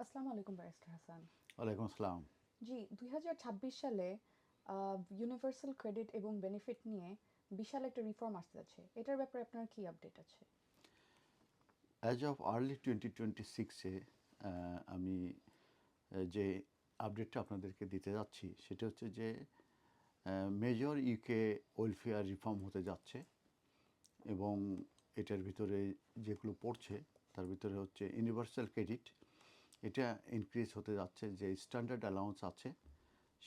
আসসালামু আলাইকুম ব্যারিস্টার হাসান। ওয়ালাইকুম আসসালাম। জি, ২০২৬ সালে ইউনিভার্সাল ক্রেডিট এবং বেনিফিট নিয়ে বিশাল একটা রিফর্ম আসতে যাচ্ছে। এটার ব্যাপারে আপনার কি আপডেট আছে? অ্যাজ অফ আর্লি 2026-এ আমি যে আপডেটটা আপনাদেরকে দিতে যাচ্ছি সেটা হচ্ছে যে মেজর ইউকে ওয়েলফেয়ার রিফর্ম হতে যাচ্ছে এবং এটার ভিতরে যেগুলো পড়ছে তার ভিতরে হচ্ছে ইউনিভার্সাল ক্রেডিট, এটা ইনক্রিজ হতে যাচ্ছে, যে স্ট্যান্ডার্ড অ্যালাউন্স আছে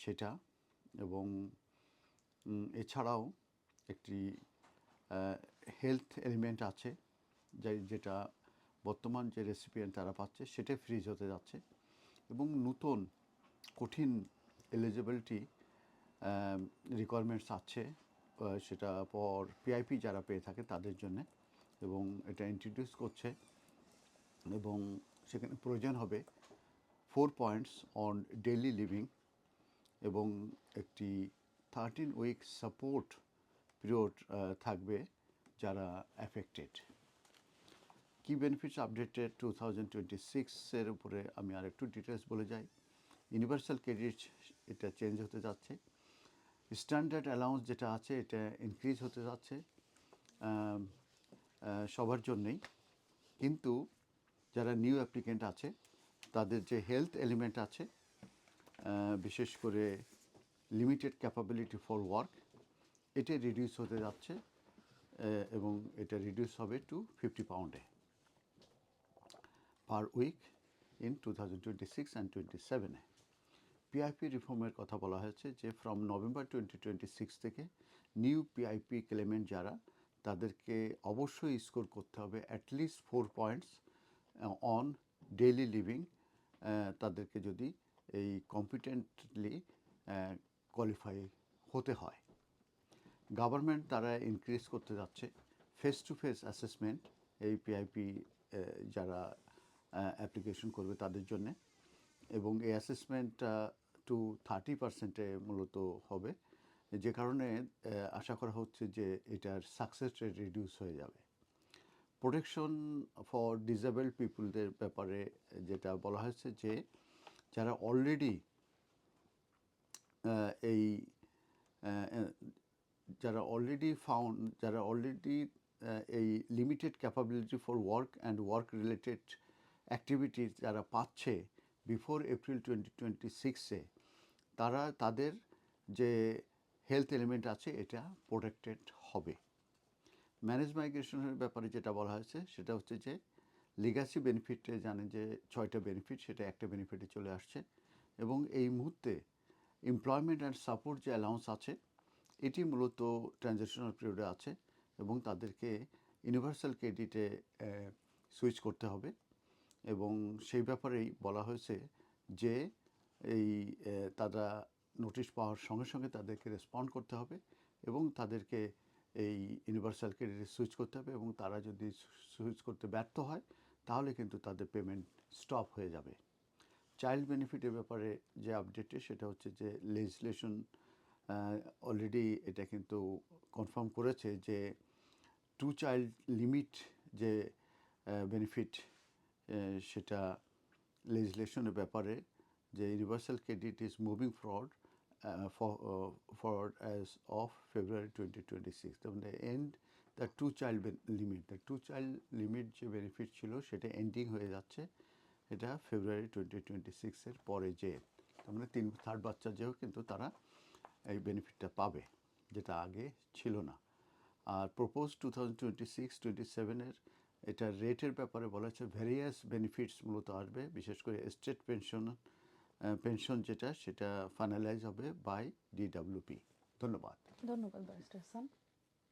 সেটা, এবং এছাড়াও একটি হেলথ এলিমেন্ট আছে যেটা বর্তমান যে রেসিপিয়েন্ট তারা পাচ্ছে সেটা ফ্রিজ হতে যাচ্ছে, এবং নতুন কঠিন এলিজিবিলিটি রিকোয়ারমেন্টস আছে, সেটা পর পিআইপি যারা পেয়ে থাকে তাদের জন্যে, এবং এটা ইন্ট্রোডিউস করছে, এবং সেখানে প্রয়োজন হবে 4 পয়েন্টস অন ডেইলি লিভিং এবং একটি 13 উইক সাপোর্ট পিরিয়ড থাকবে যারা অ্যাফেক্টেড। কি বেনিফিটস আপডেটেড 2026-এর উপরে আমি আর একটু ডিটেলস বলে যাই। ইউনিভার্সাল ক্রেডিট এটা চেঞ্জ হতে যাচ্ছে, স্ট্যান্ডার্ড অ্যালাউন্স যেটা আছে এটা ইনক্রিজ হতে যাচ্ছে সবার জন্যেই, কিন্তু যারা নিউ অ্যাপ্লিকেন্ট আছে তাদের যে হেলথ এলিমেন্ট আছে, বিশেষ করে লিমিটেড ক্যাপাবিলিটি ফর ওয়ার্ক, এটা রিডিউস হতে যাচ্ছে, এবং এটা রিডিউস হবে টু 50 পাউন্ডে পার উইক ইন 2026 অ্যান্ড 27-এ। পিআইপি রিফর্মের কথা বলা হয়েছে যে ফ্রম নভেম্বর 2026 থেকে নিউ পিআইপি ক্লেমেন্ট যারা, তাদেরকে অবশ্যই স্কোর করতে হবে at least 4 points on daily living, তাদেরকে যদি এই কম্পিটেন্টলি কোয়ালিফাই হতে হয়। গভর্নমেন্ট তারা ইনক্রিজ করতে যাচ্ছে ফেস টু ফেস অ্যাসেসমেন্ট এই পিআইপি যারা অ্যাপ্লিকেশন করবে তাদের জন্যে, এবং এই অ্যাসেসমেন্টটা টু 30%-এ মূলত হবে, যে কারণে আশা করা হচ্ছে যে এটার সাকসেস রেট রিডিউস হয়ে যাবে। প্রোটেকশন ফর ডিসেবল পিপুলদের ব্যাপারে যেটা বলা হয়েছে যে যারা অলরেডি এই যারা অলরেডি এই limited capability for work and work related activities যারা পাচ্ছে বিফোর এপ্রিল 2026-এ, তাদের যে হেলথ এলিমেন্ট আছে এটা প্রোটেক্টেড হবে। ম্যানেজ মাইগ্রেশনের ব্যাপারে যেটা বলা হয়েছে সেটা হচ্ছে যে লিগ্যাসি বেনিফিটে জানেন যে 6টা বেনিফিট, সেটা একটা বেনিফিটে চলে আসছে, এবং এই মুহূর্তে এমপ্লয়মেন্ট অ্যান্ড সাপোর্ট যে অ্যালাউন্স আছে এটি মূলত ট্রানজিশনাল পিরিয়ডে আছে, এবং তাদেরকে ইউনিভার্সাল ক্রেডিটে সুইচ করতে হবে, এবং সেই ব্যাপারেই বলা হয়েছে যে এই তারা নোটিশ পাওয়ার সঙ্গে সঙ্গে তাদেরকে রেসপন্ড করতে হবে, এবং তাদেরকে এই ইউনিভার্সাল ক্রেডিটে সুইচ করতে হবে, এবং তারা যদি সুইচ করতে ব্যর্থ হয় তাহলে কিন্তু তাদের পেমেন্ট স্টপ হয়ে যাবে। চাইল্ড বেনিফিটের ব্যাপারে যে আপডেটে সেটা হচ্ছে যে লেজিসলেশন অলরেডি এটা কিন্তু কনফার্ম করেছে যে 2 চাইল্ড লিমিট যে বেনিফিট, সেটা লেজিসলেশনের ব্যাপারে যে universal credit is moving forward as of February 2026, মানে end the 2 child limit, the 2 child limit যে বেনিফিট ছিল সেটা এন্ডিং হয়ে যাচ্ছে, এটা ফেব্রুয়ারি 2026-এর পরে, যে তার মানে 3rd বাচ্চা যেও কিন্তু তারা এই বেনিফিটটা পাবে, যেটা আগে ছিল না। আর প্রপোজ 2026-27-এর এটার রেটের ব্যাপারে বলা হচ্ছে ভ্যারিয়াস বেনিফিটস মূলত আসবে, বিশেষ করে স্টেট পেনশন যেটা সেটা ফাইনালাইজ হবে বাই ডিডব্লিউপি। ধন্যবাদ। ধন্যবাদ ব্যারিস্টার হাসান।